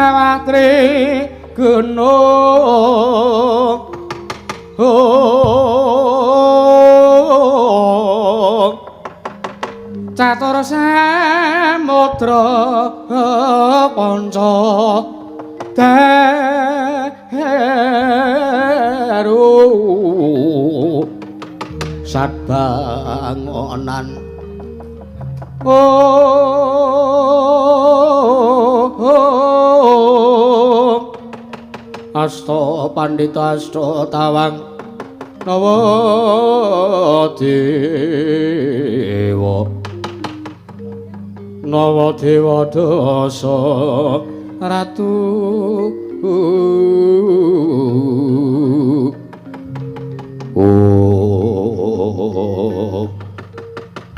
Indrawatri gunung catur samudra panca daru sadbangonan Asta pandita asta tawang Nawadewa dasa ratu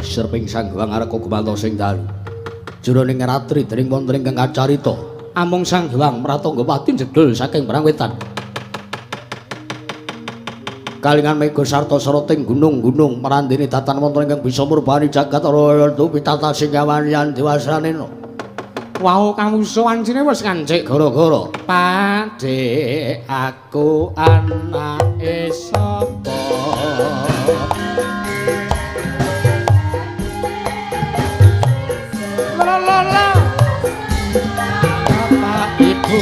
Serping Sanghyang Araka Gumanto sing dalu jroning ratri dening wonten ingkang kacarita amung Sanghyang Pratangga Pati jedul saking perang wetan kalingan mega sarta sarating gunung-gunung marandene datan wonten ingkang bisa murbani jagat raya pitata sing kawanyan diwasanena wau kamuso wancine wis kancik gara-gara padhe aku anake sapa Bapak Ibu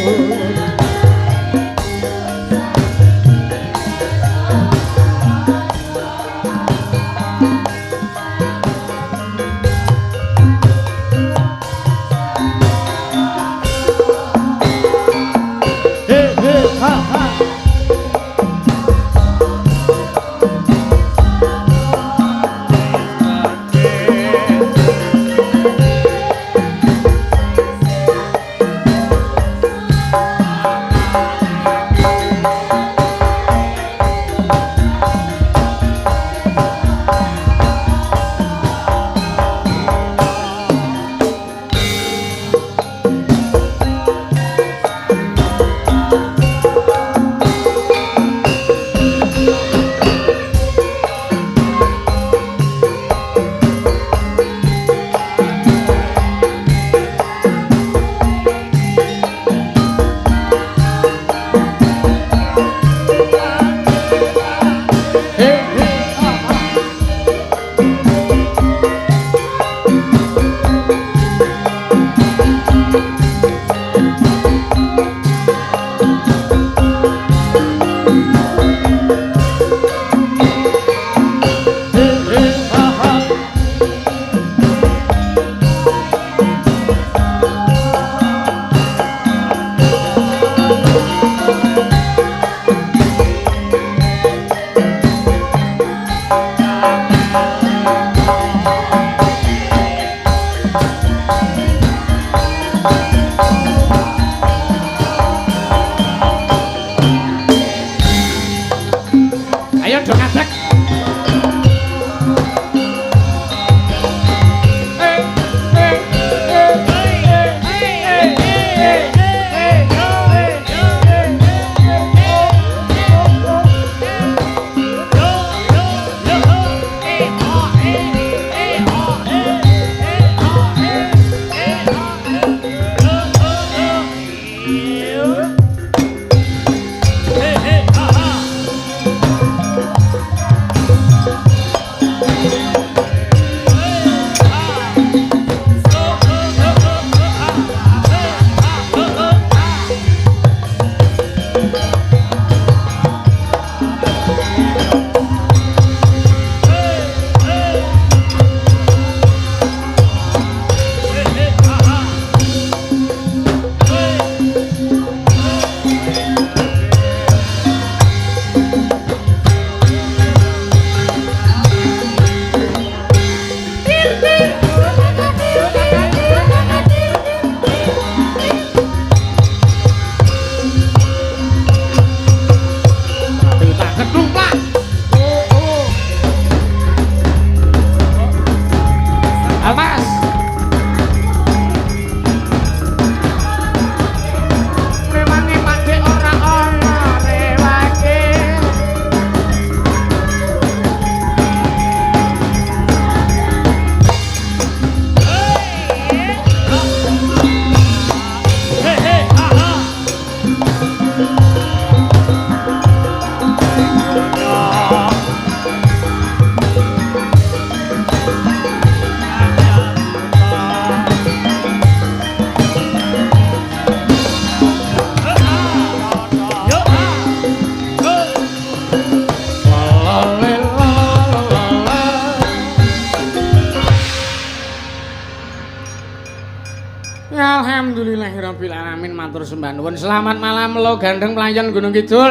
Alhamdulillahirabbil alamin matur sembah nuwun. Selamat malam lo gandeng pelayan Gunung Kidul.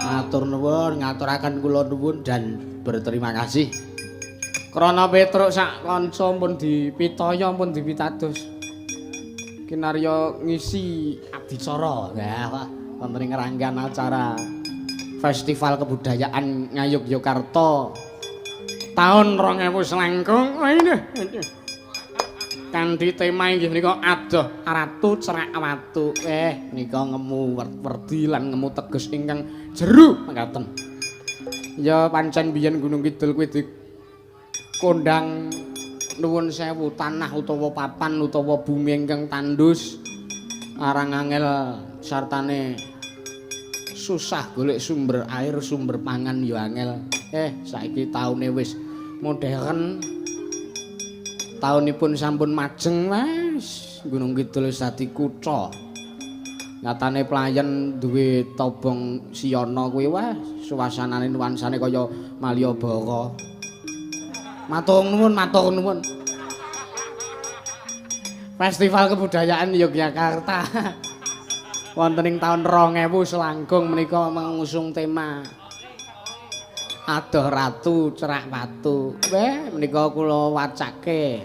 Matur nuwun ngaturaken kula nuwun dan berterima kasih. Krana Petruk sak kanca pun dipitaya pun dipitados. Kinarya ngisi adicara ya wonten ing rangkaian acara Festival Kebudayaan Ngayogyakarta tahun 2019. Kanthi tema inggih menika adoh ratu cerak watu. Nika ngemu werdi lan ngemu teges ingkang jeru mekaten. Ya pancen biyen Gunung Kidul kuwi dikondang nuwun sewu tanah utawa papan utawa bumi ingkang tandus arang angel sartane susah golek sumber air sumber pangan ya angel. Saiki taune wis modern. Taunipun sampun majeng wis Gunung Kidul wis dadi kutha. Nyatane pelayan duwe tobong Siono kuwi wah suasanane nuansane kaya Malyabara. Matur nuwun. Festival Kebudayaan Yogyakarta wonten ing taun 2000 selangkung menika mengusung tema Adoh Ratu Cerak Watu. Menika kula wacake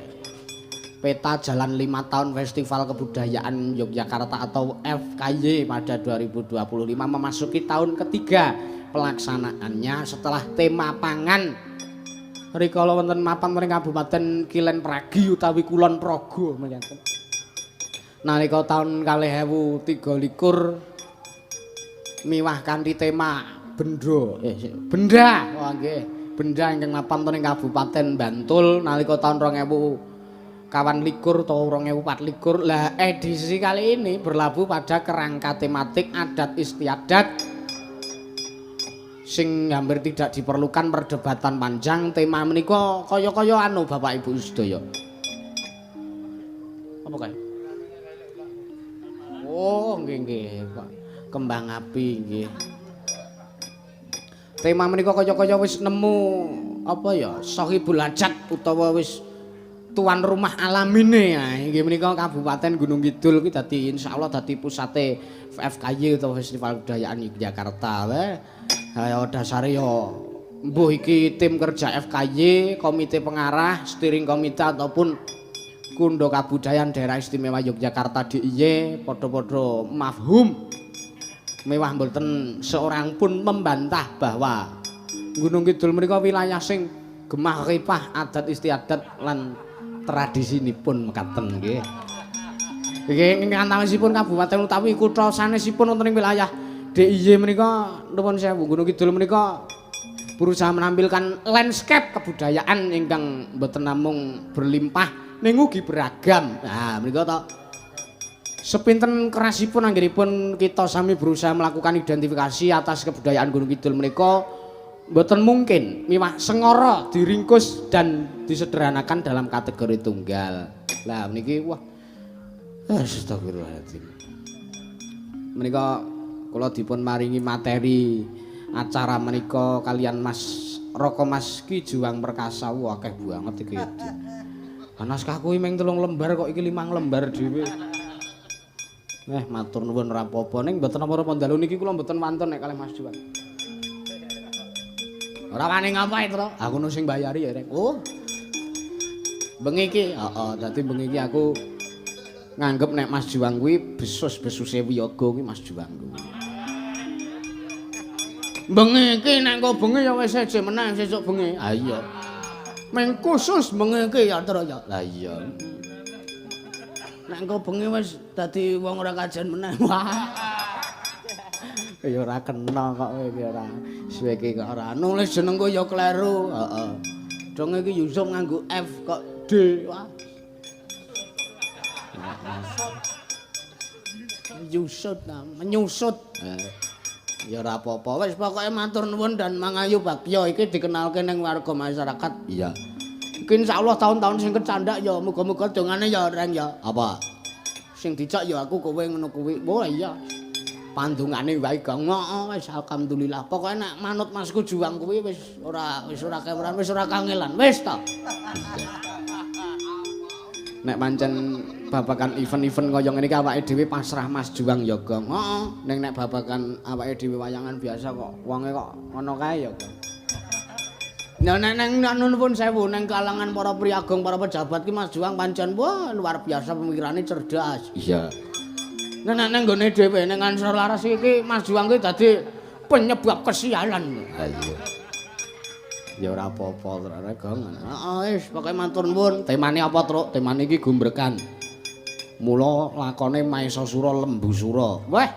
peta jalan 5 tahun Festival Kebudayaan Yogyakarta atau FKY pada 2025 memasuki tahun ketiga pelaksanaannya setelah tema pangan. Rikala wonten mapan ing Kabupaten Kilen Pragi utawi Kulon Progo mekaten. Nalika taun 2023 miwah kanthi tema benda nggih benda ingkang mapan ing Kabupaten Bantul nalika tahun 2000 kawan likur atau 2024. Lah edisi kali ini berlabuh pada kerangka tematik adat istiadat sing hampir tidak diperlukan perdebatan panjang. Tema menika kaya-kaya anu Bapak Ibu sedaya. Apa kae? Oh, nggih Pak. Kembang api nggih. Tema menika kaya-kaya wis nemu apa ya? Sohibul Hajat utawa wis tuan rumah alamine ya. Inggih menika Kabupaten Gunung Kidul kuwi dadi insyaallah dadi pusate FKY utawa Festival Kebudayaan Yogyakarta. Ayo dasare yo mbuh iki tim kerja FKY, komite pengarah, steering komite ataupun Kundo Kabudayaan Daerah Istimewa Yogyakarta DIY padha-padha mafhum mewah mboten seorang pun membantah bahwa Gunung Kidul menika wilayah sing gemah ripah adat istiadat lan tradisinipun mekaten nggih. Nggih antawisipun kabupaten utawi kutha sanesipun wonten ing wilayah DIY menika nuwun sewu Gunung Kidul menika berusaha menampilkan landscape kebudayaan ingkang mboten namung berlimpah ning ugi beragam. Nah menika to sepinten kerasipun anggenipun kita sami berusaha melakukan identifikasi atas kebudayaan Gunung Kidul menika mboten mungkin miwah sengara diringkus dan disederhanakan dalam kategori tunggal. Lah niki wah astagfirullahaladzim. Menika kula dipun maringi materi acara menika kalian Mas Roko Mas Ki Juwang Perkasa akeh banget iki. Naskah kuwi mung 3 lembar kok iki 5 lembar dhewe. Matur nuwun ora apa-apa ning mboten apa-apa dalu niki kula mboten wantun nek kalih Mas Juwang. Ora wani ngapain to? Aku nu sing bayari ya, Rek. Oh. Bengi iki, dadi bengi iki aku nganggep nek Mas Juwang kuwi besus-besuse wiyaga kuwi Mas Juwang kuwi. Bengi iki nek engko bengi ya wis seje meneh sesuk bengi. Ha iya. Meng khusus bengi iki ya Tru ya. Lah iya. Nek engko bengi wis dadi wong ora kajen meneh. Wah. Ya ora kena kok kowe iki ora. Suwe iki kok ora nulis jenengku ya kleru. Heeh. Dong iki Yusuf nganggo F kok D. Wah. Yusuf menyusut. Ya ora apa-apa. Wis pokoke matur nuwun dan mangayu bagya iki dikenalke ning warga masyarakat. Iya. Iki insyaallah tahun-tahun sing kecandak ya muga-muga dongane ya Reng ya. Apa? Sing dijak ya aku kowe ngono kuwi. Oh iya. Pandungane wae Gong. Wis alhamdulillah. Pokoke nek manut Masku Juwang kuwi wis ora keweran, wis ora kangelan. Wis to. Nek pancen babakan event-event kaya ngene iki awake dhewe pasrah Mas Juang ya, Gong. Heeh, ning nek babakan awake dhewe wayangan biasa kok wonge kok ngono kae ya, Gong. Nah nek nuwun sewu ning kalangan para priagong, para pejabat ki Mas Juang pancen wah luar biasa pemikirane cerdas. Iya. Nah nek nggone dhewe ning Ansor Laras iki Mas Juang ki dadi penyebab kesialan. Ha iya. Ya ora apa-apa terus Gong. Heeh wis pokoke matur nuwun. Temane apa, Truk? Temane iki gumbrekan. Mula lakone Maesasura Lembusura. Weh.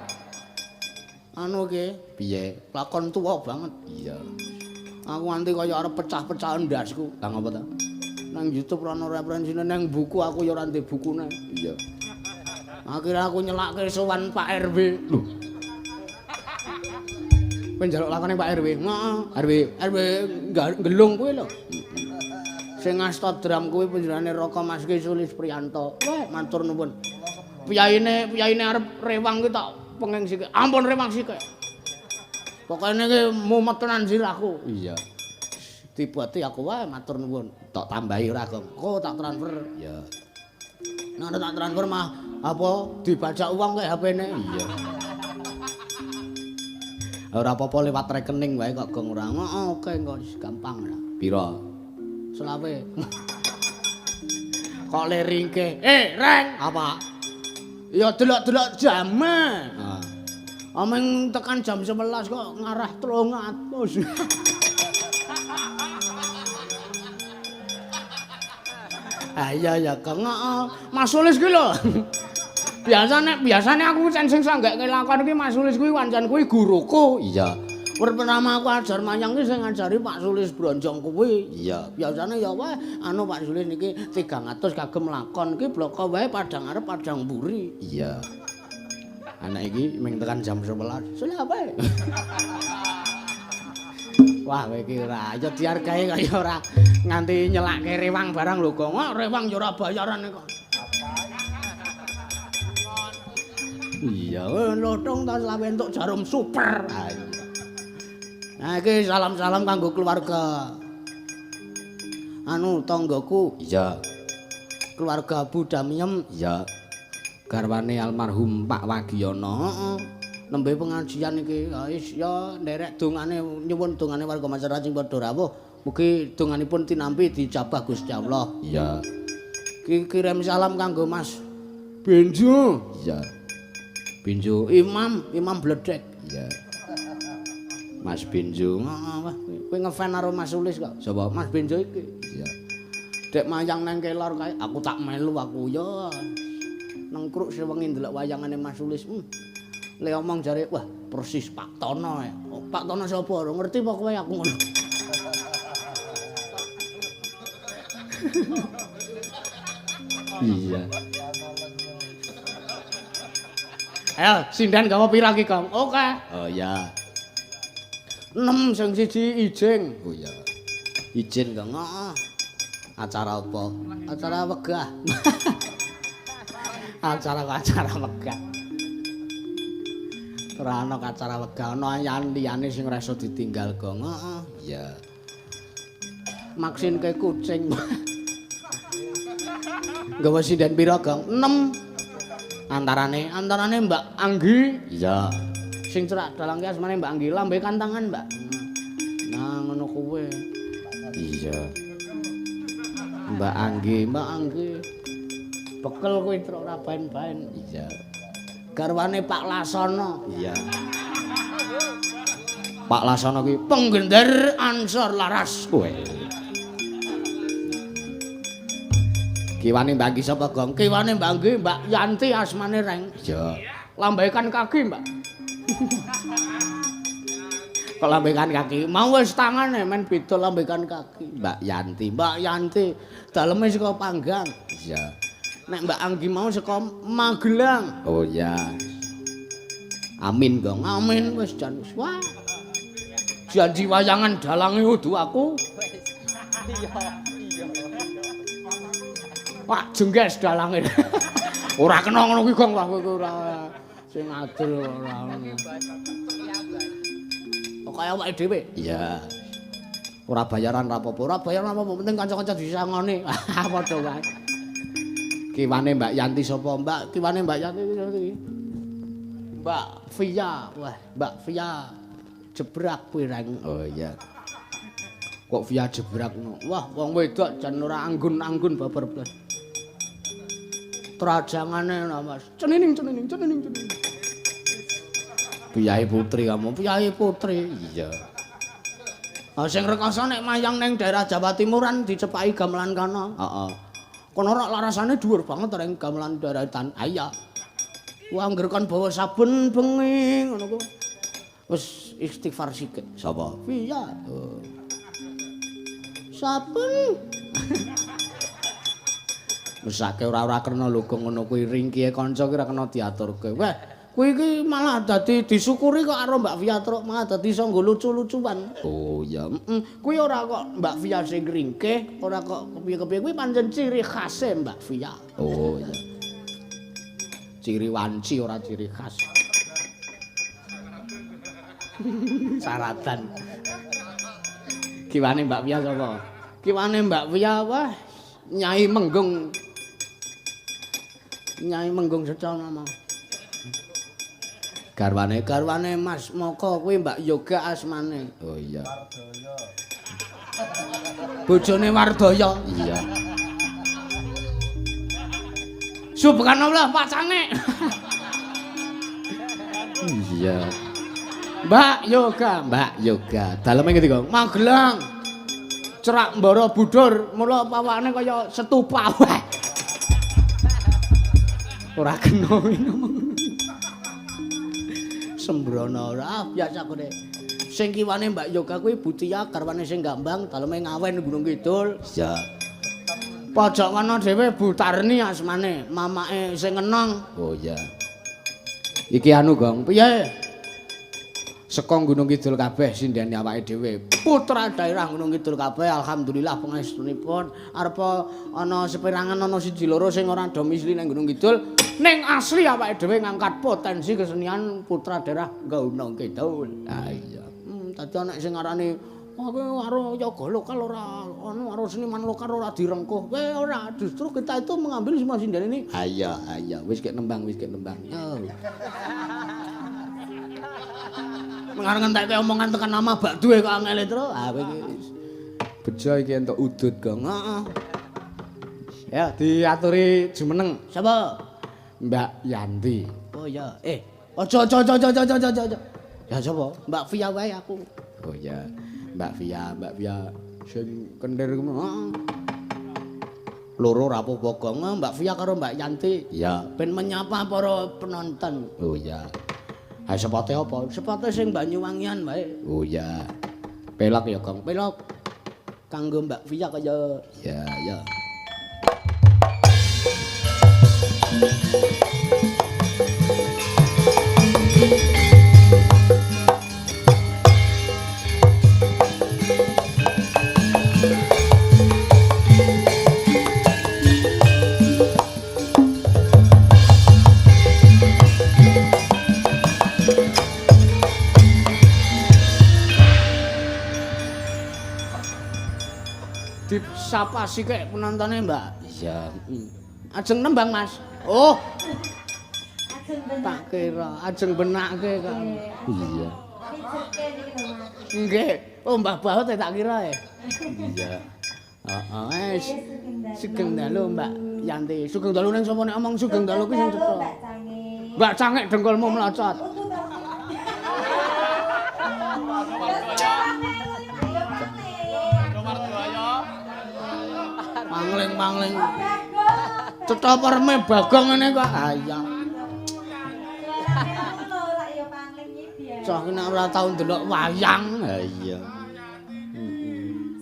Anu ki piye? Lakon tuwa banget. Iya. Aku nganti kaya arep pecah-pecah ndasku. Lah ngopo ta? Nang YouTube ora ono referensine, nang buku aku ya ora ndek bukune. Iya. Akhirnya aku nyelakke sowan Pak RW. Lho. Kowe njaluk lakone Pak RW? Heeh, RW gelung kuwi lho. Sing ngasta drum kuwi panjenengane Raka Mas Sulis Priyanto. Wah, matur nuwun. Piyaine arep rewang ki tak penging sik. Ampun rewang sik. Pokoke iki mumet tenan sirahku. Iya. Dibati aku wae matur nuwun. Tak tambahi ora, Gong. Kok tak transfer. Iya. Nek tak transfer mah apa dibajak uang kayak HP-ne. Iya. Ora apa-apa lewat rekening wae kok, Gong. Ora. Oke kok gampang lah. Pira? Selawe. Kok leringke. Reng. Apa? Ya delok-delok jame. Heeh. Ameng tekan jam 11 kok ngarah 300. Ah iya ya Kang. Mas Sulis kuwi lho. Biasane aku sing sanggake lakon iki Mas Sulis kuwi wancen kuwi guruku. Iya. Pertama aku ajar mayang ki sing ngajari Pak Sulis Bronjong kuwi. Iya. Biasane ya wae anu Pak Sulis niki 300 kagem lakon ki bloko wae padang arep padang mburi. Iya. Anak iki ming tekan jam 11. Selawe. Wah, kowe iki ora ya diargae kaya ora nganti nyelake rewang barang lho, Gong. Rewang ya ora bayaran kok. Iya, lothong ta selawe entuk jarum super. Nah, iki salam-salam kanggo keluarga. Anu tanggaku. Iya. Keluarga Budamiem. Iya. Garwane almarhum Pak Wagiono. Heeh. Nembe pengajian iki wis ya nderek dongane nyuwun dongane warga masyarakat sing padha rawuh. Mugi donganipun tinampi dijabah Gusti Allah. Iya. Kirim salam kanggo Mas Benjo. Iya. Benjo Imam Bledek. Iya. Mas Benjo. Heeh, kowe ngefan karo Mas Sulis kok. Sapa? Mas Benjo iki. Iya. Dek mayang nang kelor kae aku tak melu aku ya. Nengkruk sewengi ndelok wayangane Mas Sulis. Le omong jare wah persis Pak Tono ya. Oh, Pak Tono sapa? Ora ngerti apa kowe aku ngono. Iya. Ayo sindan gawa pira ki, Kang? Oke. Oh iya. 6 sing siji ijing. Oh iya. Ijin, Kang. Heeh. Acara apa? Acara wegah. Acara wegah. Ora ana acara wegah, ana liyane sing ora iso ditinggal, Gong. Heeh. Iya. Maksin ke kucing. Gawa sinden pira, Gong? 6. Antarane Mbak Anggi. Iya. Sing cerak dalang ki asmane Mbak Anggi, lambe kantangan, Mbak. Nah, ngono kuwe. Iya. Mbak Anggi. Bekel kuwi truk ora baen-baen. Iya. Garwane Pak Lasono. Iya. Pak Lasono kuwi penggender Ansor Laras. Kowe. Kiwane Mbak Anggi sapa, Gong? Kiwane Mbak Anggi, Mbak Yanti asmane Reng. Iya. Lambaikan kaki, Mbak. Kok lambaikan kaki? Mau wis tangane men beda lambaikan kaki. Mbak Yanti. Daleme saka Panggang. Iya. Nek Mbak Anggi mau saka Magelang. Oh iya. Amin, Gong. Amin wis jan wis. Wah. Janji wayangan dalange udu aku. Iya. Wah, jengges dalange. Ora kena ngono kuwi, Gong. Wah, kowe ora sing adil ora ngono. Kaya awake dhewe. Iya. Ora bayaran ra apa-apa, penting kanca-kanca disangoni. Padha wae. Kiwane Mbak Yanti sapa? Mbak, kiwane Mbak Yanti iki. Mbak Via. Wah, Mbak Via jebrak pirang. Oh iya. Kok Via jebrak ngono. Wah, wong wedok jan ora anggun-anggun babar blas. Trajangane Mas. Cenining. Piyayi putri kamu, piyayi putri. Iya. Sing rekoso nek mayang ning daerah Jawa Timuran dicepaki gamelan kana. Heeh. Kono ora larasane dhuwur banget ning gamelan daerah Iya. Ku angger kon bawa saben bengi ngono ku. Wis istighfar sithik. Sapa? Iya. Oh. Saben mesake ora kena lho ngono kuwi ringkihe kanca ki ora kena diaturke. Wah, kuwi iki malah dadi disyukuri kok karo Mbak Via truk malah dadi iso nggo lucu-lucuan. Oh iya, kuwi ora kok Mbak Via sing ringkih, ora kok kepiye-kepiye kuwi pancen ciri khase Mbak Via. Oh iya. Ciri wanci ora ciri khas. Saratan. Kiwane Mbak Via sapa? Kiwane Mbak Via wah Nyai Menggung. Nyai Menggung Secana mau. Garwane Mas Moko kuwi Mbak Yoga asmane. Oh iya. Wardaya. Bojone Wardaya. Iya. Subhanallah pacane. Iya. Mbak Yoga. Daleme ngendi kok? Magelang. Cerak Mbara Budur, mula pawakane kaya setupa. Ora kena ngomong. Sembrono ora biasa kene. Sing kiwane Mbak Yoga kuwi Butia garwane sing Gambang, daleme ngawen Gunung Kidul. Iya. Pojok kono dhewe Butarni asmane, mamake sing enong. Oh iya. Iki anu, Gong. Piye? Seka Gunung Kidul kabeh sindene awake dhewe. Putra daerah Gunung Kidul kabeh alhamdulillah pangestunipun arepa ana seperangan ana siji loro sing ora domisili nang Gunung Kidul. Ning asli awake dhewe ngangkat potensi kesenian putra daerah Gunung Kidul. Ah iya. Dadi ana sing ngarani kowe karo yoga lokal ora anu karo seniman lokal ora direngkuh. Kowe ora, justru kita itu mengambil semua sindene ini. Iya. Wis kek nembang. Yo. Mengarep ngentekke omongan tekan nama Mbak Duwe kok angel terus. Ah kowe iki bejo iki entuk udut, Gong. Heeh. Ya diaturi jumeneng. Sapa? Mbak Yanti. Oh iya. Aja. Ya sapa? Mbak Via wae aku. Oh iya. Mbak Via sing kendir ngono. Loro ra apa-apa, Gong. Mbak Via karo Mbak Yanti. Ya, ben menyapa para penonton. Oh iya. Ha sepote apa? Sepote sing Banyuwangian wae. Oh iya. Pelok ya, Gong. Pelok. Kanggo Mbak Via kaya. Ya. Sapa sih kek penontonnya Mbak? Iya. Ajeng nembang Mas. Oh. Tak kira ajeng benake kan. Iya. Nggih. Oh Mbah Baut tak kira ya. Iya. Heeh. Sugeng dalu Mbak Yanti. Sugeng dalu ning sapa nek omong sugeng dalu kuwi sing cetha. Mbak Cangik dengkulmu melocot. Mangling. Cetha perme Bagong ngene kok. Ah iya. Cah kena ora tau ndelok wayang. Ha iya.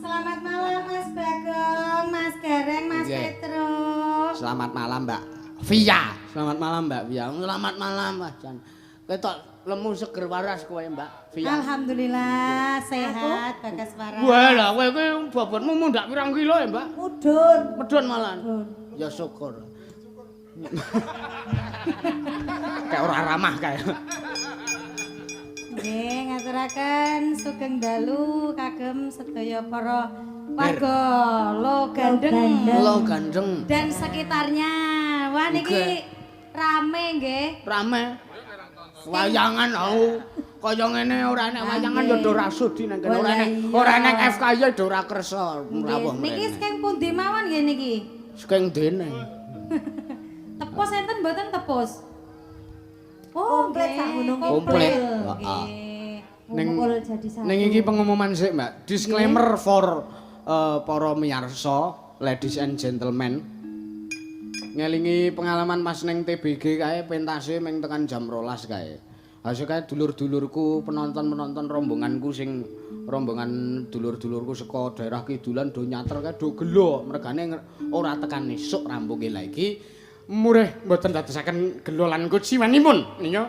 Selamat malam Mas Bagong, Mas Gareng, Mas Petrus. Selamat malam Mbak Via. Selamat malam Mbak Via. Selamat malam Mas Jan. Ketok lemu seger waras kowe Mbak Via. Alhamdulillah sehat Bagas Waras. Wah lah kowe kuwi bobotmu mundak pirang kilo ya Mbak? Medun malan. Ya syukur. Kayak ora ramah kae. Nggih, ngaturaken sugeng dalu kagem sedaya para warga Lo Gandeng Dan dan sekitarnya. Wah niki rame nggih. Rame. Wayangan au kaya ngene ora nek wayangan ya do rasudi nang kene ora nek FKY do ora kersa rawuh. Niki saking pundi mawon nggih niki? Saking dene. Tepus enten mboten tepus? Oh, komplit sak gunung komplit. Heeh. ngumpul jadi satu. Ning iki pengumuman sik, Mbak. Disclaimer for para miyarsa, ladies and gentlemen. Ngelingi pengalaman Mas ning TBG kae pentase ming tekan jam 12 kae. Hasil kae dulur-dulurku, penonton-penonton rombonganku sing rombongan dulur-dulurku saka daerah kidulan do nyater kae do gelo, mergane ora tekan esuk rampunge la iki. Murih mboten dadosaken gelo lan kuciwanipun. Nika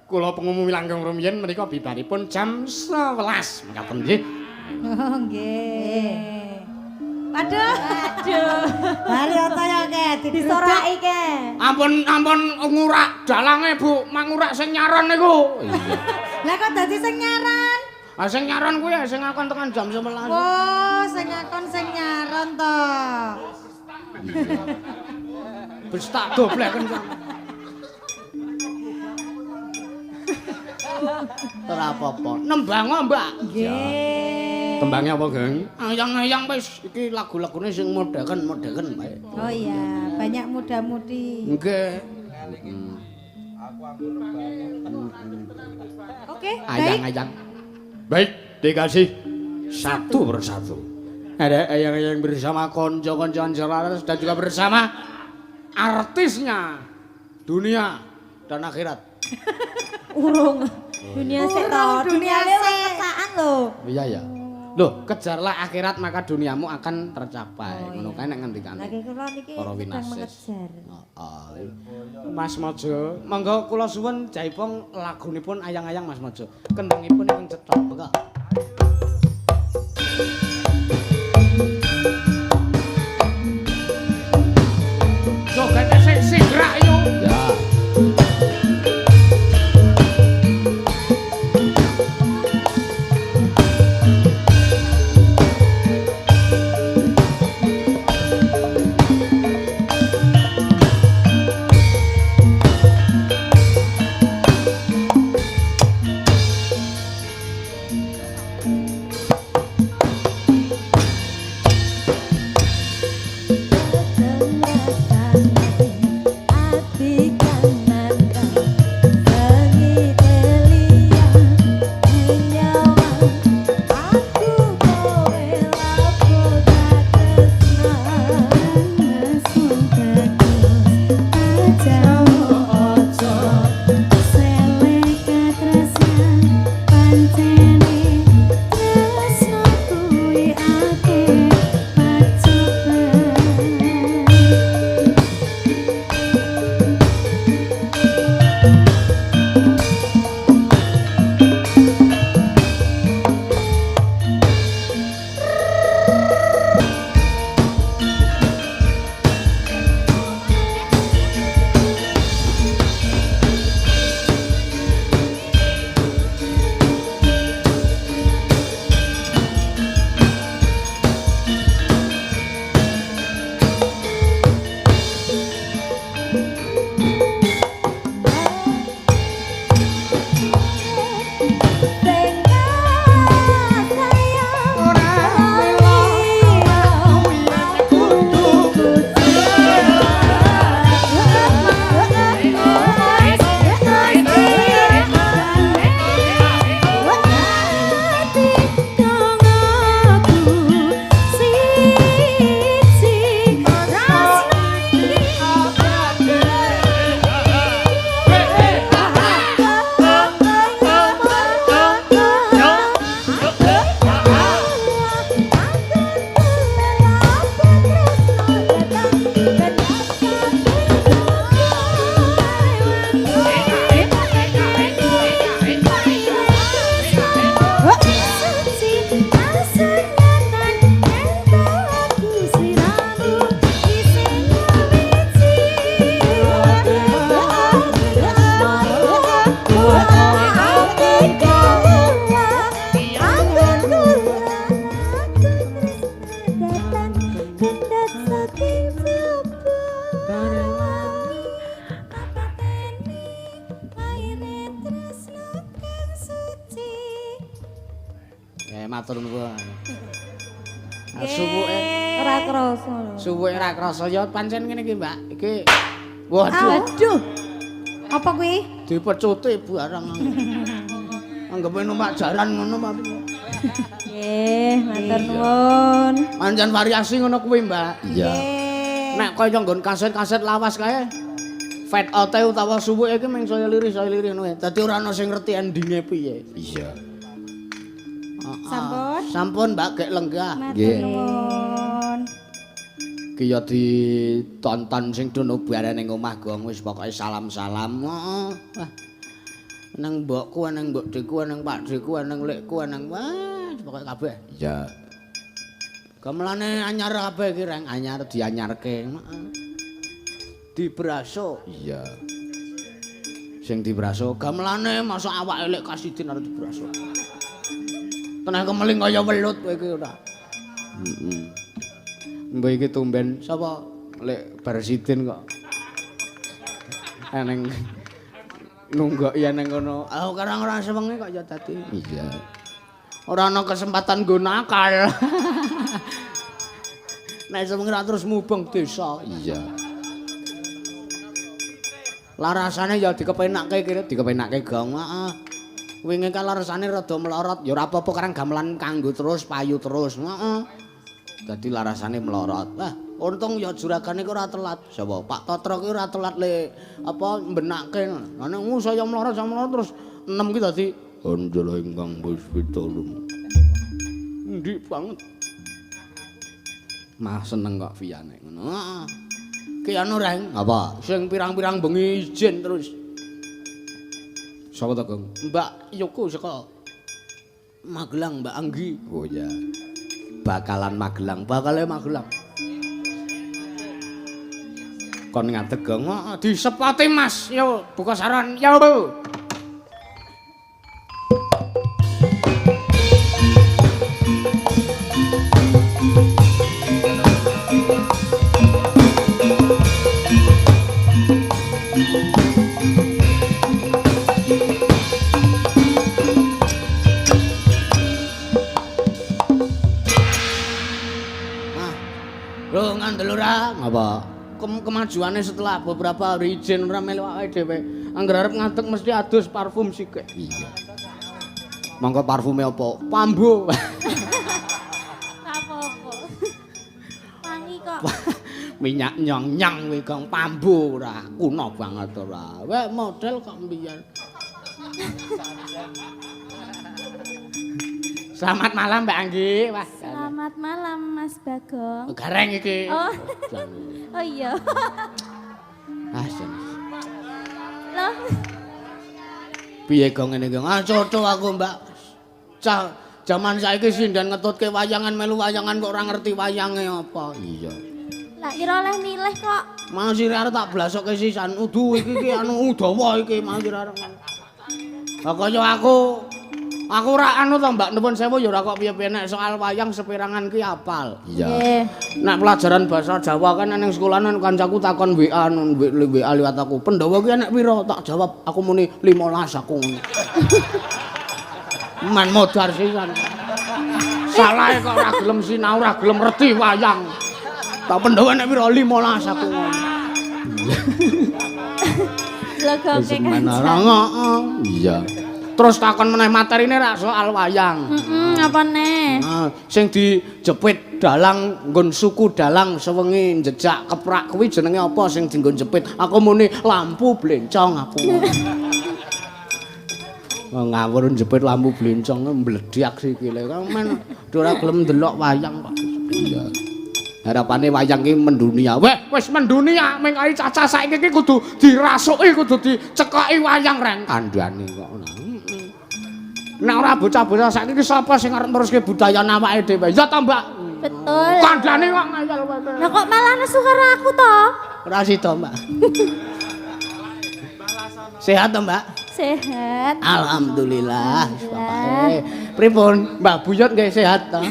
kula pengumumi langgeng rumiyin menika bibaripun jam 11. Mekaten nggih. Oh nggih. Waduh. Hari oto ya ke disoraki ke. Ampun ngurak dalange Bu, mangurak sing nyaron niku. Lah kok dadi sing nyaran? Ah sing nyaron kuwi sing akon tekan jam 11. Oh, sing akon sing nyaran to. Wis tak dobleken. Ora apa-apa. Nembang Mbak. Nggih. Tembangnya apa, Geng? Ayang-ayang wis iki lagu-lagune sing modern bae. Oh iya, banyak muda-mudi. Nggih. Oke, baik. Ayang-ayang. Baik, dikasih satu persatu. Ada ayang-ayang bersama konco-koncoan selaras dan juga bersama artisnya dunia dan akhirat. Urung. Dunia sik to, dunia sik. kesaan lho. Iya ya. Loh, kejarlah akhirat maka duniamu akan tercapai. Ngono kae nek ngendikane. Lagi kula niki Para sedang winasis. mengejar. Mas Mojo, monggo kula suwun jaipong lagunipun ayang-ayang Mas Mojo. Kendangipun ing cetha. Monggo. Jogete sing sigrak yo. Ya. matur nuwun. Suwuke Ora krasa lho. suwuke ra krasa ya pancen ngene iki, Mbak. Iki waduh, Aduh. Apa kuwi? dipecuti barang. Anggepe numpak jaran ngono Pak. Nggih, matur nuwun. Pancen variasi ngono kuwi, Mbak. Iya. Nek kaya nggon kaset-kaset lawas kae fade out utawa suwuke iki mung saya lirih ngono. Dadi ora ana sing ngerti endinge piye. Iya. Sampun. Sampun, Mbak, gek lenggah. Matur nuwun. Ki ya ditonton sing dono bareng ning omah gong wis pokoke salam-salam. Heeh. Wah. Nang mbokku, nang mbok deku, nang Pak deku, nang lekku, nang wah, pokoke kabeh. Iya. Gamelane anyar kabeh iki reng anyar dianyarke. Heeh. Dibraso. Iya. Sing dibraso gamelane masa awak elek kasidin arep dibraso. Tenang kemeling kaya welut kowe iki ora. Heeh. Mbok iki tumben sapa lek Barsidin kok. Eneng nunggoki eneng ngono. Ah karang ora sewengi kok ya dadi. Iya. Ora ana kesempatan nggo nakal. Nek sewengi ra terus mubeng desa. Iya. Larasane ya dikepenakke kira dikepenakke gong. Heeh. Wingi kan larasane rada melorot ya ora apa-apa karang gamelan kanggo terus payu terus. Heeh. Dadi larasane melorot. Wah, untung ya juragane kok ora telat. Sapa? Pak Totro ki ora telat le apa mbenakke. Lah nek saya melorot terus 6 ki dadi Andala ingkang wis pitulung. Endi banget. Mah seneng kok Viyane ngono. Heeh. Ki anu reng, apa? Sing pirang-pirang bengi izin terus. Sapa to, Gong? Mbak Yoko saka Magelang, Mbak Anggi. Oh ya. Bakalan Magelang, bakale Magelang. Kon ngadeg, Gong. Heeh, disepati Mas. Yo, buka saran. Yo. Lho ngandel ora? Apa? Kemajuannya setelah beberapa hari izin ora melu awake dhewe. Angger arep ngadeg mesti adus parfum sithik. Iya. Mangko parfume apa? Pambu. Apa-apa. Wangi kok. Minyak nyong-nyong kuwi Gong, pambu ora kuno banget ora. Wek model kok mbiyen. Selamat malam Mbak Anggi. Wah, Selamat malam Mas Bagong. gareng iki. Oh. Oh iya. Ah, jan. Loh, Piye Gong ngene Gong? Ah, coto aku Mbak. Cah jaman saiki sindan ngetutke wayangan melu wayangan kok ora ngerti wayange apa. Iya. lah kira oleh milih kok. Masih arep tak blasokke sisan. Udu iki anu udawa iki masih arep. Lah kaya aku ora anu to Mbak nuwun sewu ya ora kok piye-piye nek soal wayang sepirangan ki apal. Iya. Nggih. Nek pelajaran bahasa Jawa kan ning sekolahan kancaku takon WA WA liwat aku. Pandhawa ki enek pira? Tak jawab aku muni 15 aku ngono. Man modar sisan. Salah kok ora gelem sinau, ora gelem reti wayang. Tak Pandhawa enek pira? 15 aku ngono. Legoke kan. Iya. Terus takon meneh materine ra soal wayang. Apa neh? Nah, sing dijepit dalang nggon suku dalang sewengi jejak keprak kuwi jenenge apa sing dienggon jepit? Aku muni lampu blencong aku. Ngawur jepit lampu blencong mbledhak sikile. Men ora gelem ndelok wayang kok. Iya. Harapane wayang ki mendunia. Wis mendunia, ming kaya cacah saiki ki kudu dirasuki, kudu dicekoki wayang reng kandhane kok. Nek ora bocah-bocah saiki ki sapa sing arep neruske budaya awake dhewe? Ya ta, Mbak? Betul. Kandhane kok ngayal wae. Lah kok malah nesu karo aku to? Ora sida, Mbak. Sehat to, Mbak? Sehat. Alhamdulillah. Bapake. Pripun? Mbak Buyut nggih sehat to?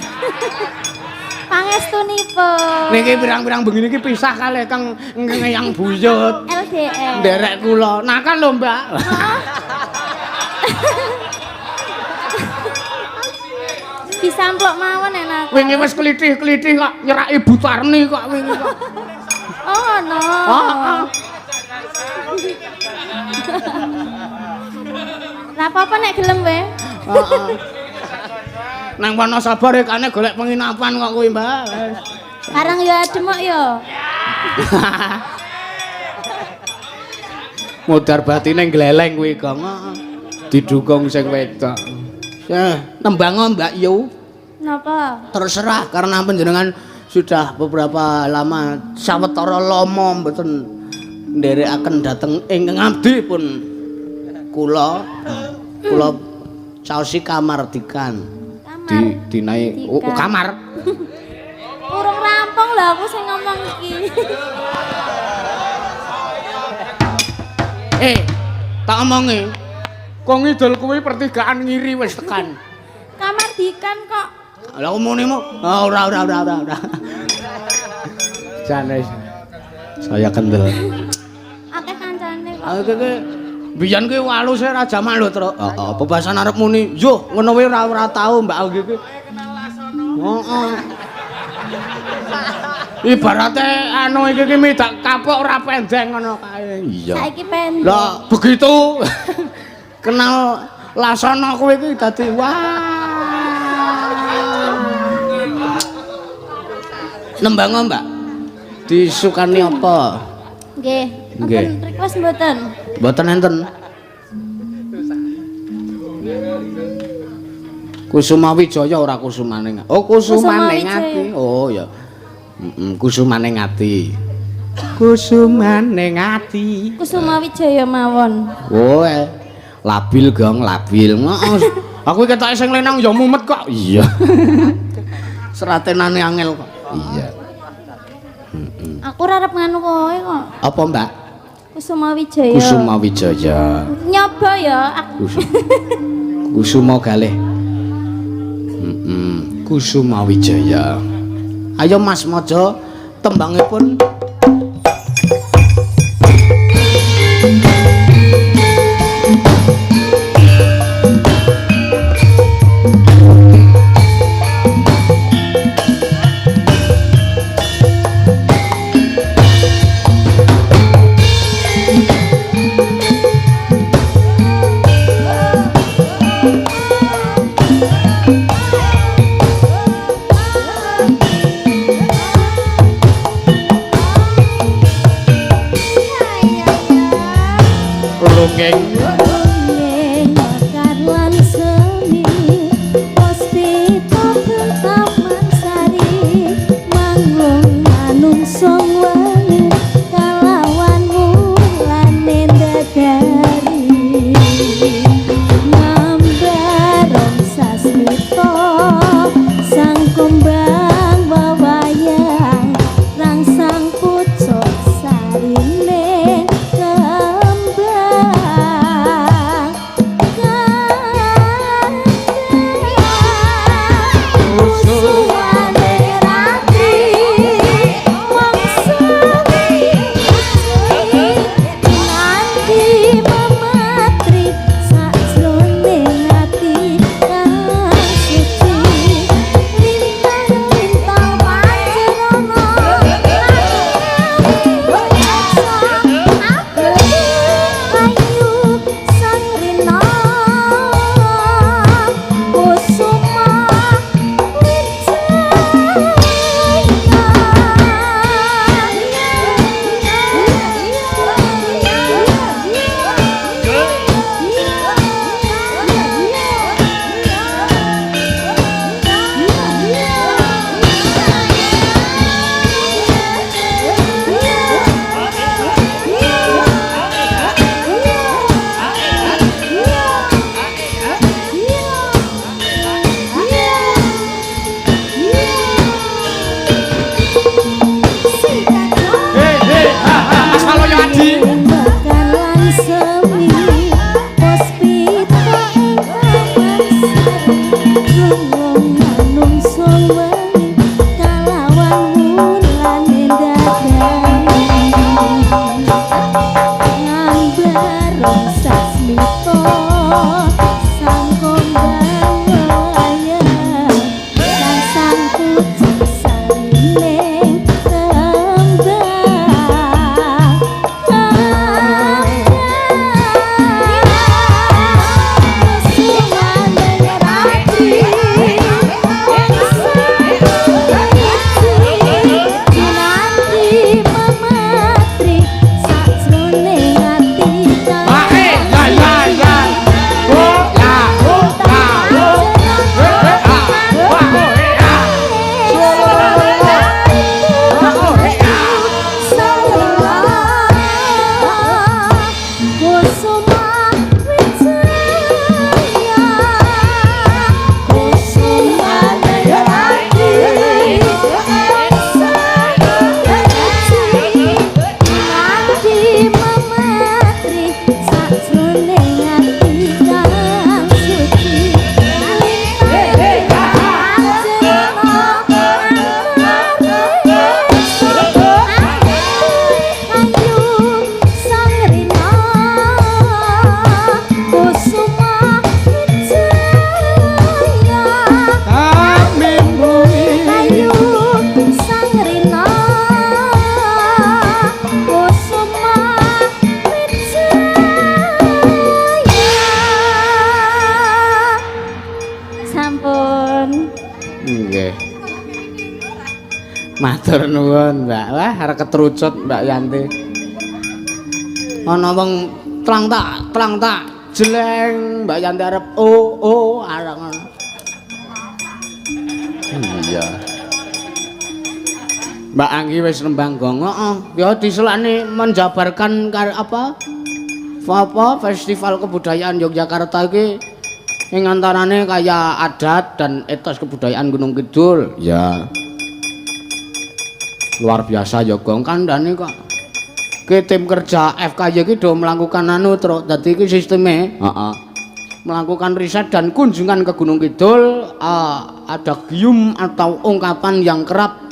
Pangestunipun. Niki pirang-pirang bengi niki pisah kalih Kang Ngeyang Buyut. LDR. Nderek kula. Nakal lho, Mbak. samplok mawon enak. Wingi wis klithih-klithih kok nyeraki Ibu Tarni kok wingi kok. Oh, no. Heeh. Lah apa-apa nek gelem we? Heeh. Nang Wonosabar ekane golek penginapan kok kuwi, Mbak. Karang ya ademok ya. Modar batine gleleng kuwi, Gong. Didukung sing wedok. Nembang Mbak Yu. Napa? Terserah karena panjenengan sudah beberapa lama sawetara lama mboten nderekaken dhateng ing ngabdi pun kula caosi kamardikan. Dinae kamar. Urung rampung lho aku sing ngomong iki. Tak omongi. Kok ngidul kuwi pertigaan ngiri wis tekan. Kamardikan kok. Lah omone mo. Ora. Jane saya kendel. Akeh kancane kok. Aku ki biyen ki waluse ra jaman lho, Tru. Heeh, bebasan arep muni. Yo, ngono wae ora tau Mbak aku ki. Heeh. Ibarate anu iki ki midak kapok ora pendeng ngono kae. Iya. Saiki pendek. Lah begitu kenal Lasono kowe iki dadi wah. Nembang Mbak. Disukani apa? Nggih. Nggih. Mboten request mboten. Mboten enten. Kusuma Wijaya ora kusumane. Oh, kusumane ngati. Oh ya. Kusumane ngati. Kusumane ngati. Kusuma Wijaya mawon. Oh, labil Gong, labil. Aku ketoke sing lenang ya mumet kok. Iya. Seratenane angel kok. Iya. Aku ora arep nganu kowe kok. Apa, Mbak? Kusuma Wijaya. Kusuma Wijaya. Nyoba ya aku. Kusuma galih. Kusuma Wijaya. Ayo Mas Mojo, tembangipun. Matur nuwun, Mbak. Wah, arep ketrucut Mbak Yanti. Ana wong tlang tak jeleng Mbak Yanti arep areng. Iya. Mbak Anggi wis nembang gong. Heeh, ya diselani menjabarkan apa festival kebudayaan Yogyakarta iki ing antarane kaya adat dan etos kebudayaan Gunung Kidul. Ya. Luar biasa ya gong kandhane kok. Ki tim kerja FKY iki do melakukan Truk. Dadi iki sisteme, melakukan riset dan kunjungan ke Gunung Kidul, ada gium atau ungkapan yang kerap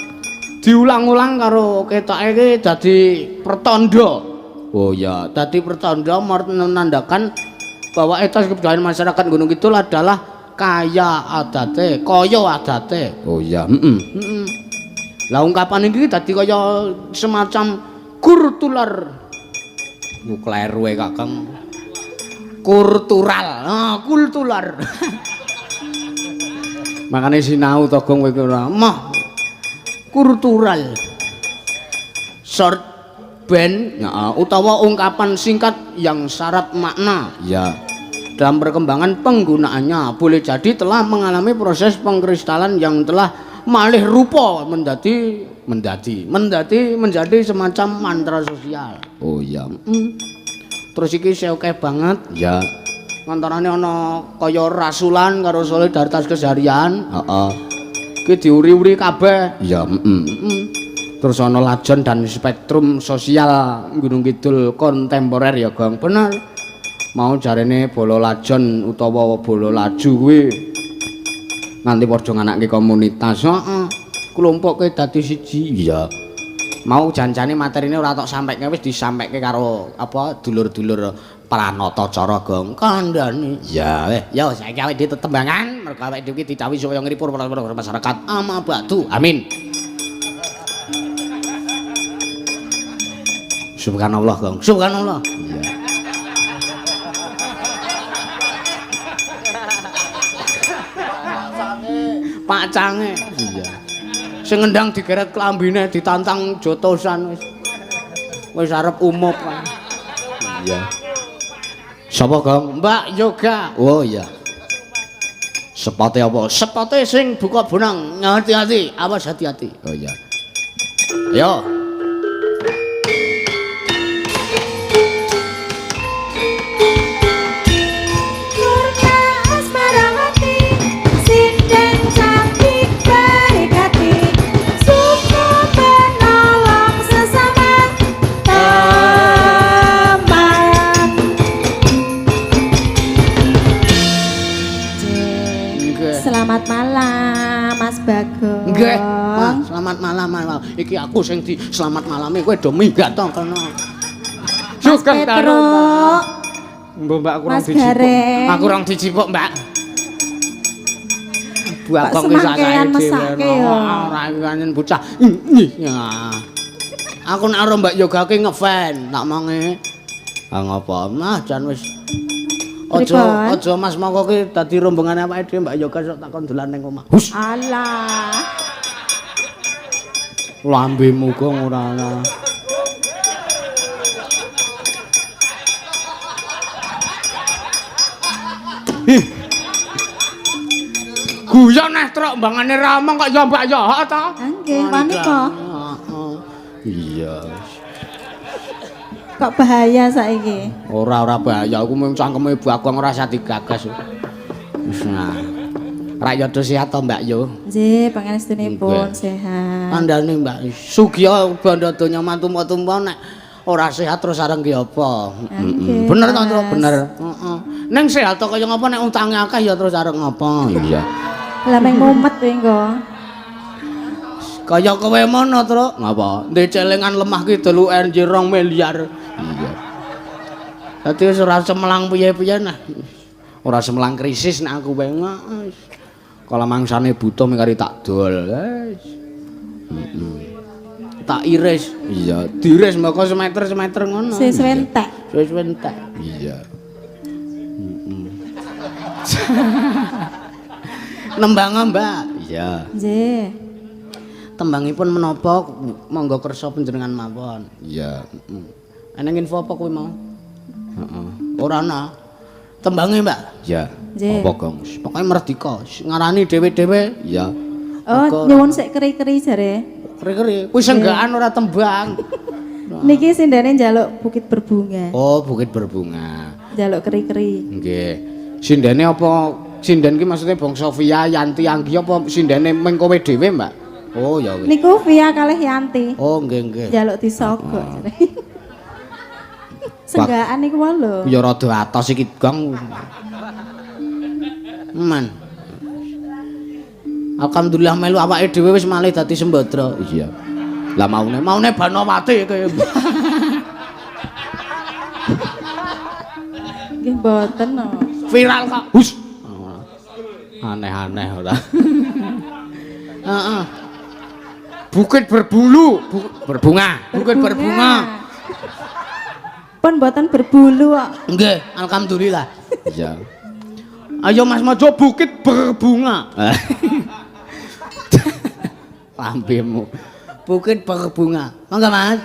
diulang-ulang karo ketoke iki dadi pertanda. Oh ya, dadi pertanda menandakan bahwa etos kebudayaan masyarakat Gunung Kidul adalah kaya adate. Oh ya, Lah ungkapan iki dadi kaya semacam kultural. Kleru Kakang. Kultural. Makane sinau to Gong kowe ora mah. Kultural. Short band utawa ungkapan singkat yang syarat makna. Ya. Dalam perkembangan penggunaannya boleh jadi telah mengalami proses pengkristalan yang telah malih rupa menjadi semacam mantra sosial. Oh iya. Terus iki oke banget. Ya. Antarane ana kaya rasulan karo solidaritas keseharian. Heeh. Iki diuri-uri kabeh. Ya, Terus ana lajon dan spektrum sosial Gunung Kidul kontemporer ya, Gong. Bener. Mau jarene bola lajon utawa bola laju kuwi nganti padha nganake komunitas. Heeh. Kelompoke dadi siji. Iya. Mau jancane materine ora tok sampeke wis disampeke karo dulur-dulur pranata cara Gong kandhane. Ya ya saiki awake dhewe tetembangan mergo awake dhewe iki ditawi supaya ngripur masyarakat Amabatu. Amin. Subhanallah Gong. Subhanallah. Iya. Pacange. Iya. Sing ngendang digeret klambine ditantang jotosan wis arep umup. Iya. Sapa Gong? Mbak Yoga. Oh iya. Sepote apa? Sepote sing buka bonang. Hati-hati, awas hati-hati. Oh iya. Ayo. Selamat malam Mas Bagong. Nggih. Selamat malam. Iki aku sing di selamat malame kowe do minggat to kono. Sugeng karo Mbak kurang dicipuk. Aku kurang dicipuk, Mbak. Bagong ki sasae dhewe. Ora kanyen bocah. Aku nek karo Mbak Yoga ki ngefan, tak monge. Ngapa? Nah, jan wis Aja Mas mongko ki dadi rombongane awake dhewe Mbak Yoga sok takon dolan ning omah. Hus. Alah. Lambemu kok ora ana. Guyon neh truk mbangane ramong kok ya Mbak ya ta? Nggih, panika. Iya. Kok bahaya saiki? Ora bahaya, aku mung cangkeme Bagong ora usah digagas. Wis nah. Rakyat sehat to Mbak yo. Nggih, pangerstunipun sehat. Kandhane Mbak Sugiya bandha donya mantu-mantu nek ora sehat terus areng ki apa? Bener to, Tru? Bener. Heeh. Ning sehat to kaya ngapa nek utange akeh ya terus areng apa? Iya. Lah meng mumet kuwi engko. Kaya kowe mono, Tru. Ngapa? Ndek celengan lemah ki 3 miliar. Iya. Dadi wis ora semelang piye-piye nah. Ora semelang krisis nek aku wae. Kala mangsane butuh mengkari tak dol. Wis. Tak iris. Iya, diiris mboko semeter ngono. Wis entek. Wis entek. Iya. Nembang, Mbak. Iya. Nggih. tembangipun menapa monggo kersa panjenengan mawon. Iya. Ana info apa kuwi mau? Heeh. Ora ana. Tembange, Mbak. Iya. Nggih. Apa, Gong? Pokoke merdeka, ngarani dhewe-dhewe. Iya. Oh, nyuwun sik keri-keri jare. Keri-keri. Kuwi senggaan ora tembang. Niki sindene njaluk bukit berbunga. Oh, bukit berbunga. Njaluk keri-keri. Nggih. Sindene apa? Sinden ki maksudnya Bang Sofia, Yanti, Anggi apa sindene meng kowe dhewe, Mbak? Oh, ya wis. Niku Via kalih Yanti. Oh, nggih. Njaluk disogok jare. Senggaan niku wae lho. Ya rada atos iki, Gong. Man. Alhamdulillah melu awake dhewe wis malih dadi sembadra. Iya. Lah maune Banowati kaya. Nggih mboten no. Viral kok. Hus. Aneh-aneh ora. Heeh. Bukit berbulu, berbunga, bukit berbunga. Pun mboten berbulu kok. Nggih, alhamdulillah. Iya. Ayo Mas Mojo bukit berbunga. Lambemu. Bukit berbunga. Mangga Mas.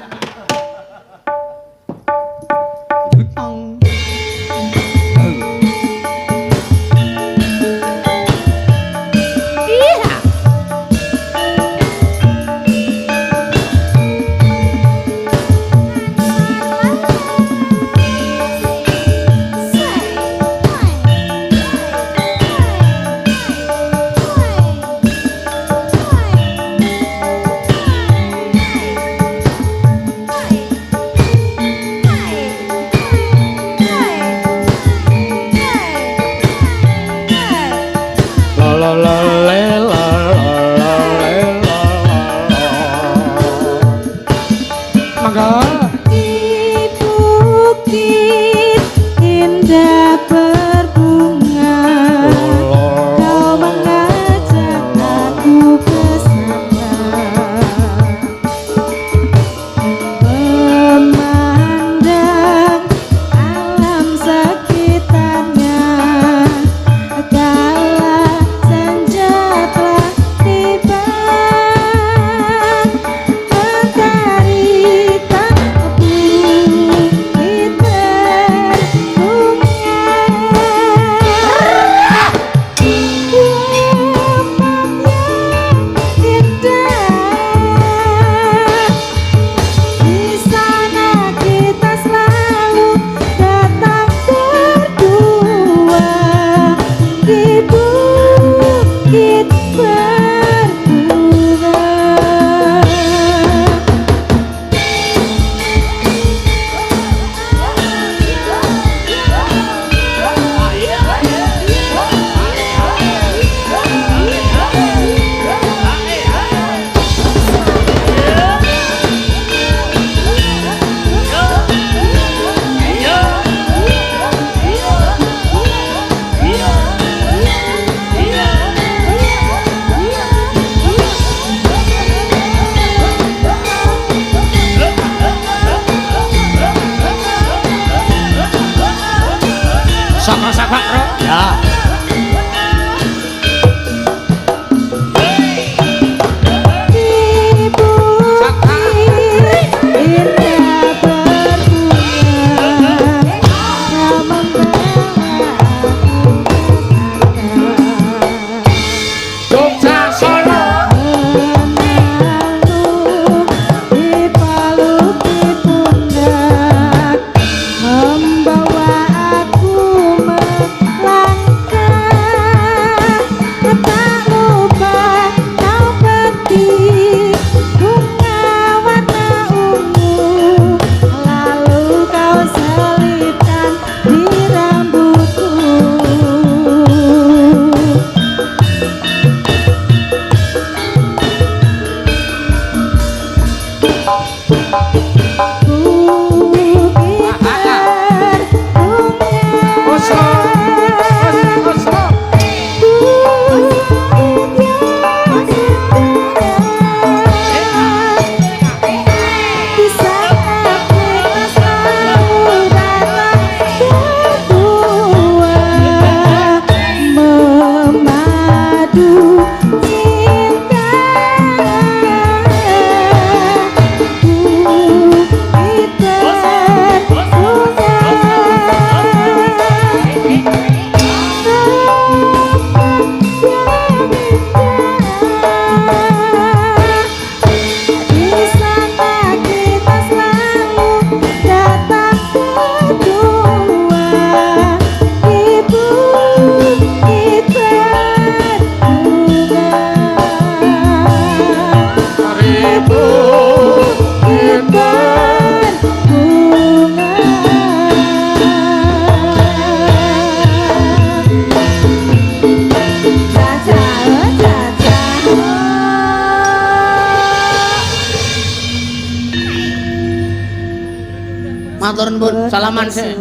Matur nuwun, salaman sih.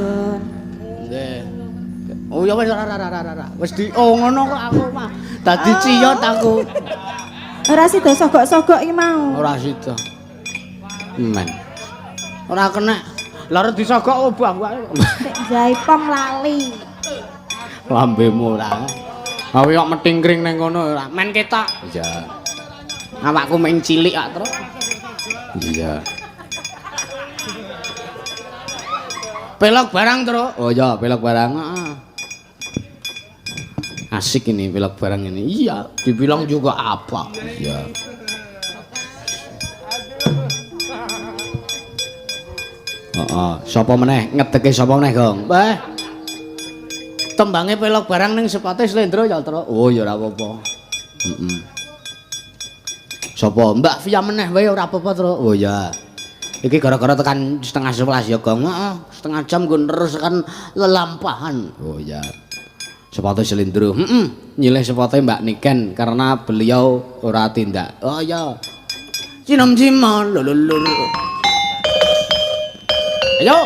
Nggih. Oh ya wis ora. Wis ngono kok aku mah. Dadi ciyot aku. Ora sida sogok-sogok iki mau. Ora sida. Men. Ora kena. Lara disogok obah wae. Jaipong lali. Lambemu ora. Awe kok metingkring ning ngono ora. Men ketok. Iya. Awakku meng cilik kok, Tru. Iya. Pelok barang, Tru. Oh iya, pelok barang. Asik ini pelok barang ini. Iya, dibilang juga apa? Iya. Sapa meneh ngedeke sapa meneh, Gong? Mbah. Tembange pelok barang ning sepate Slendro ya, Tru. Oh ya ora apa-apa. Heeh. Sapa? Mbak Via meneh wae ora apa-apa, Tru. Oh ya. Iki gara-gara tekan setengah 11 ya, Gong. Heeh, setengah jam nggon terus kan lelampahan. Oh ya. Sepatu Slendro. Nyilih sepatu Mbak Niken karena beliau ora tindak. Oh ya. Cinom cimol lululur. Ayo.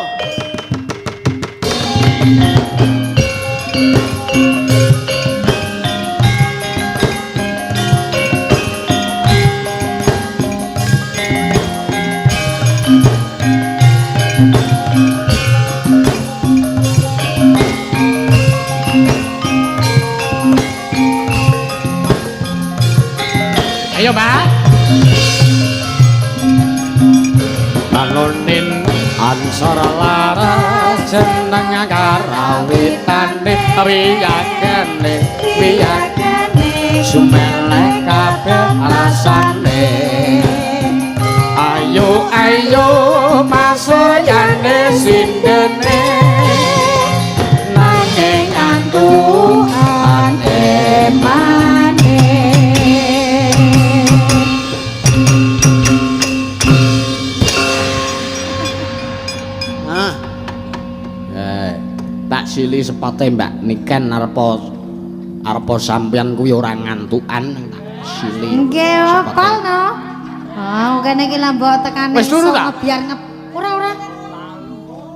Ayo, Pak. Bangunin ansor laras jeneng karawitane wiyagane sumelek kabeh rasane ayo masoyane sindene nanging antuane mane tak sili sepate Mbak Niken arepa sampeyan kuwi ora ngantukan tak sili. Nggih, opal to. Oh, kene iki lah mbok tekane Wis turu ta? ngebiar ora.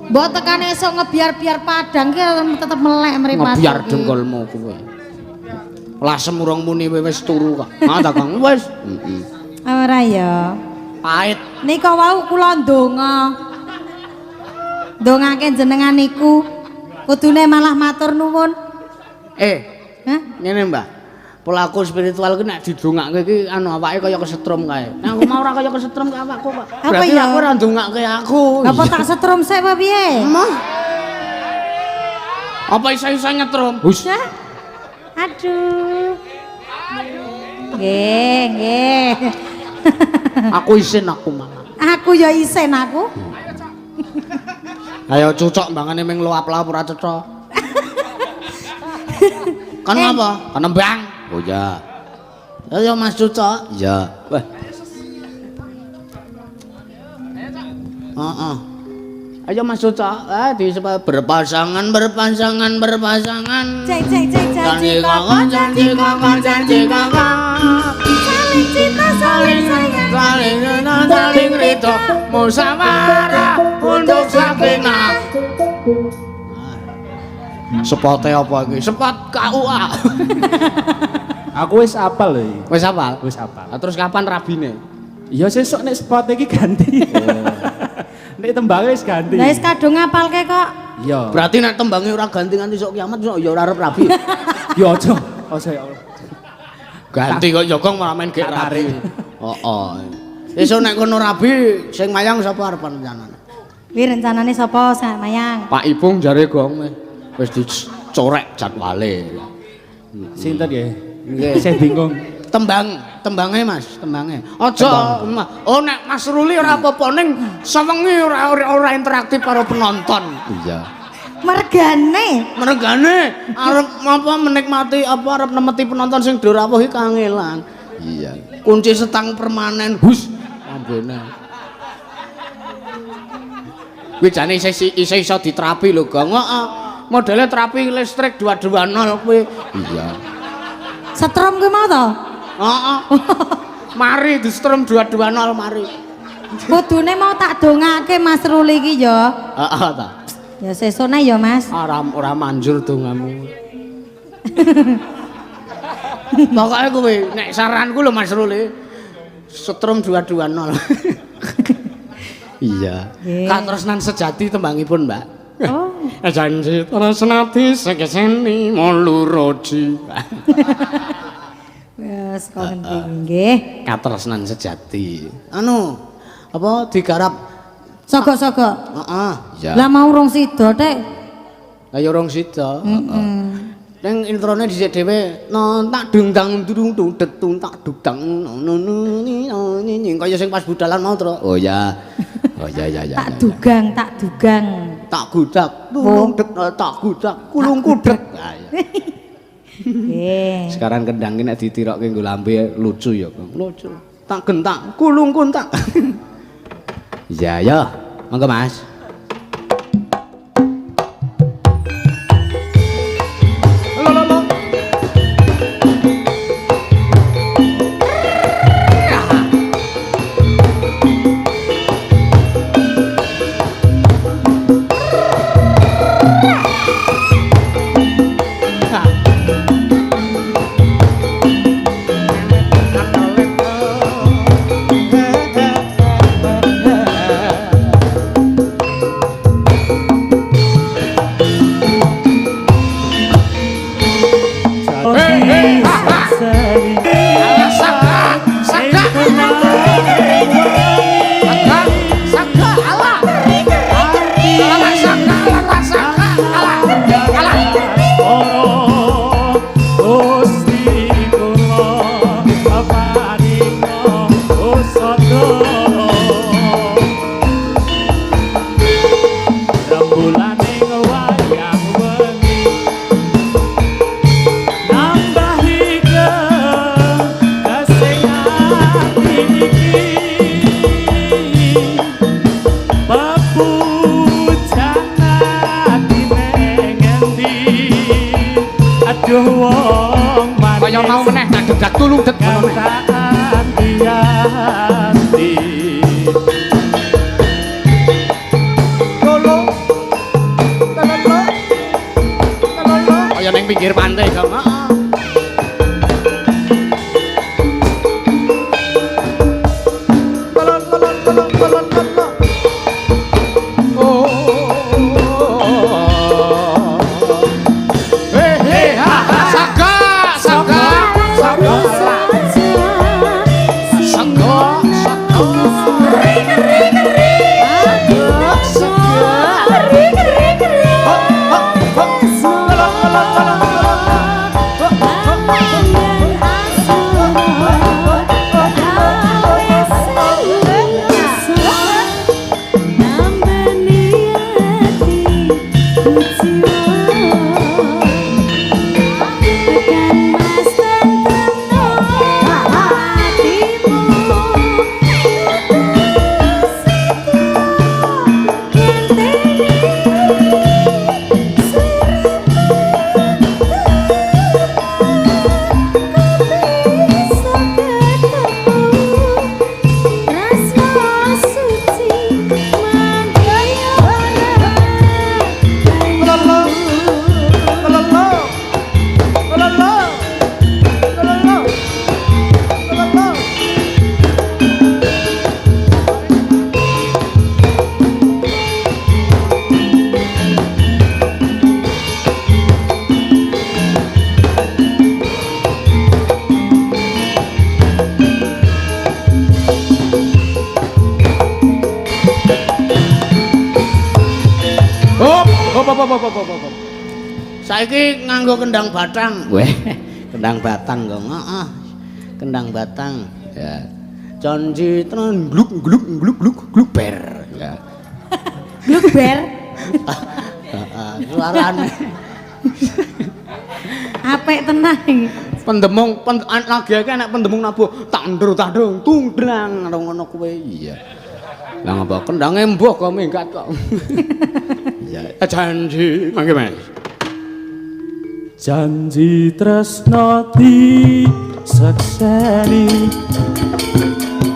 Mbok tekane esuk ngebiar-biar padang ki tetep melek mripate. Ngebiar dengkulmu kuwi. Lasem urung muni wis turu kok. Ah ta Kang, wis. Heeh. Ora ya. Pait. Nika wau kula ndonga. Ndongake jenengan niku kudune malah matur nuwun. Hah? Ngene Mbah. Pelaku spiritual ku nek didongake iki anu awake kaya kesetrum kae. Nek aku mau ora kaya kesetrum ke awakku kok. Berarti ya? aku ora ndongake aku. Apa tak setrum sik apa piye? Emang. Apa isa-isa nyetrum? Hus. Hah? Aduh. Nggih. Aku isin aku malah. Aku ya isen aku. Ayo cucok mbangane ming luap-luap ora cocok. Kan apa? Kan nembang. Oh ya. Ayo Mas cucok. Iya. Wah. Heeh. Ayo Mas cucok. Di berpasangan. Cek Janji kakak. Saling cinta, saling sayang. Saling ridho. Musyawarah untuk sakinah. Sepote apa iki? Sepot KUA. Aku wis apal lho iki. Wis apal? Wis apal. Terus kapan rabine? Iya sesuk nek spot iki ganti. Nek tembange wis ganti. Lah wis kadung ngapalke kok. Iya. Berarti nek tembange ora ganti nganti sok kiamat ya ora arep rabi. Ya aja. Aja ya Allah. Ganti kok Jogong malah main gek rabi. Heeh. Esuk nek kono rabi sing mayang sapa arep rencanane? Kuwi rencanane sapa sak mayang? Pak Ipung jare Gong wis dicorek jadwale. Sinten nggih? Nggih. Saya bingung. Tembange Mas, tembange. Aja. Oh nek Mas Ruli ora apa-apa ning sewengi ora interaktif karo penonton. Iya. Mergane arep apa menikmati apa arep nemeti penonton sing do rawuh iki kangelan. Iya. Kunci setang permanen. Hus. kene. Kuwi jane isih iso diterapi lho, Gong. Heeh. Modele terapi listrik 220 kuwi. Iya. Setrum kuwi mau to? Heeh. Mari di strum 220 mari. Kudune mau tak dongake Mas Ruli iki ya. Heeh ta. Ya sesone ya Mas. Ora manjur dongamu. Pokoke kuwi nek saranku lho Mas Ruli. Setrum 220. Iya. Katresnan sejati tembangipun, Mbak. Oh. Janji tresnati sekeseni moluroji. Wes kok nggih. Katresnan sejati. Anu, apa digarap Sogok-sogok. heeh. Iya. Lah mau rong sida, Tek. Lah ya rong sida. Heeh. Ning introne dhisik dhewe tak dungdang durung tung tak dudang kaya sing pas budalan mau to. Oh ya. Oh ya. Tak dugang. Tak gudak tulung tak gudak kulung kudek. Nggih. Sekarang kendang iki nek ditirokke nggo lambe lucu ya, Bang. Lucu. Tak gentak kulung kuntak. Iya ya. Monggo Mas. Kaya mau meneh tak dedak tulung det ngono meneh. Kaya ning pinggir pantai, Gong. Saiki nganggo kendang batang. Weh, kendang batang, Gong. Heeh. Kendang batang. Ya. Janji tenan gluk ber. Ya. Gluk ber. Heeh, suarane. Apik tenan iki. pendemung lagi akeh nek pendemung nabuh tandur tungdrang ngono kuwi iya lah ngapa kendange mbuh kok minggat kok iya janji mangke Mas janji tresno di sekseni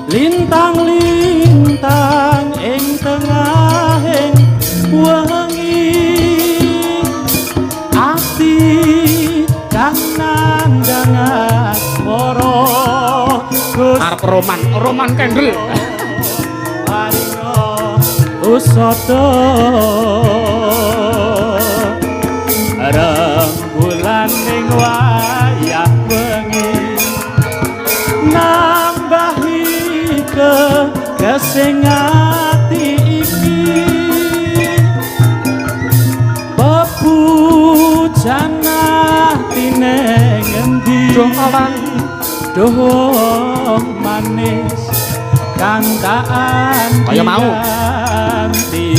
lintang-lintang ing tengahing wengi ati kang nandang asmara arep roman kendel paringa usada rembulan ning wayah wengi nambahi kesing ati iki pepujan atine ngendi doh manis kantaan kaya mau ganti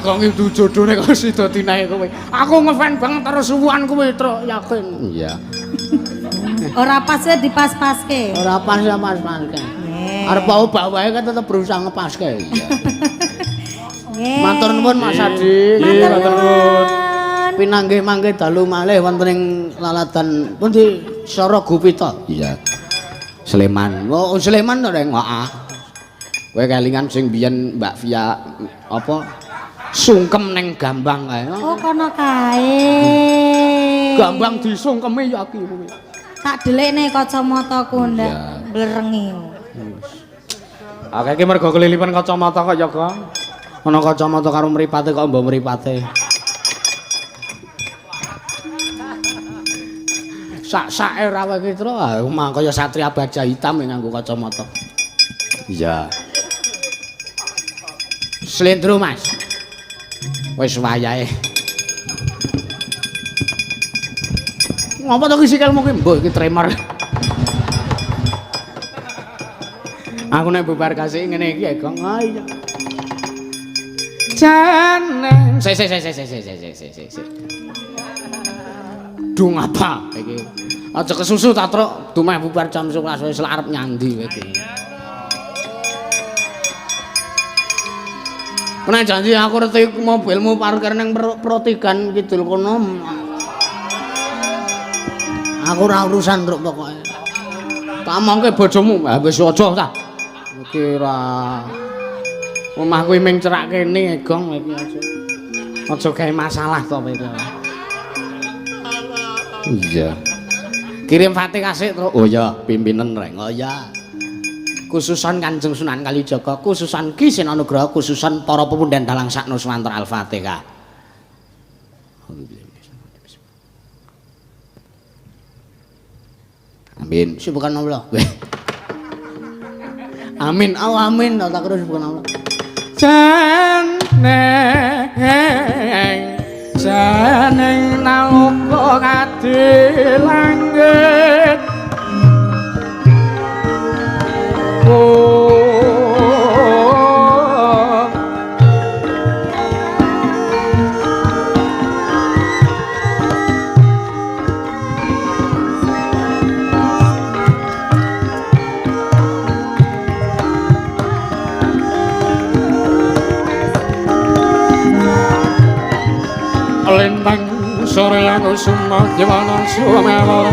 Kok itu jodohne kok sida tinahe kowe. Aku ngefan banget karo suwuhan kowe, Truk, yakin. Iya. Ora pas ya dipas-paske. Ora pas ya pas-paske. Arep bawa wae kan tetep berusaha ngepaske. Iya. Nggih. Matur nuwun Mas Adi. Nggih, matur nuwun. Pinanggih mangke dalu malih wonten ing lalatan pundi Sara Gupita. Iya. Sleman. Oh, Sleman to reng. Heeh. Kowe kelingan sing biyen Mbak Via apa? Sungkem neng Gambang kae. Oh kono kae. Gambang disungkemi ya iki kowe. Tak delikne kacamataku ndak blerengi. Akeh iki mergo kelilipan kacamata kok ya kok. Ana kacamata karo mripate kok mbok mripate. Sak-sake rawe iki tru, mah kaya satria baja hitam nganggo kacamata. Iya. Slendro Mas. Wis wayahe. Ngapa to ki sikilmu ki mbok iki tremor. Aku nek bubar kasih ngene iki Gong. Ah iya. Jane. Sik. Dung apa iki? Aja kesusu ta, Truk. Dumeh bubar jam 11 wis arep nyandi kowe iki. Kena janji aku reti mobilmu parkir nang Protigan Kidul kono. Aku ora urusan Truk pokoke. Tak mongke bojomu, wis aja ta. Iki ora omahku ming cerak kene, Gong iki aja. Aja gawe masalah to kowe. Iya. Kirim Fatih kasih Truk. Oh ya, pimpinan reng. Oh ya. Khususan Kanjeng Sunan Kalijaga, khususan Ki Sinanugraha, khususan para pepundhen dalang sak Nuswantara Al-Fatihah. Amin. Subhanallah. Amin, Allah amin. Tak terus bukan Allah. Jeneng nalika ngadi langit. Lintang sore aku semua gimana suamanya.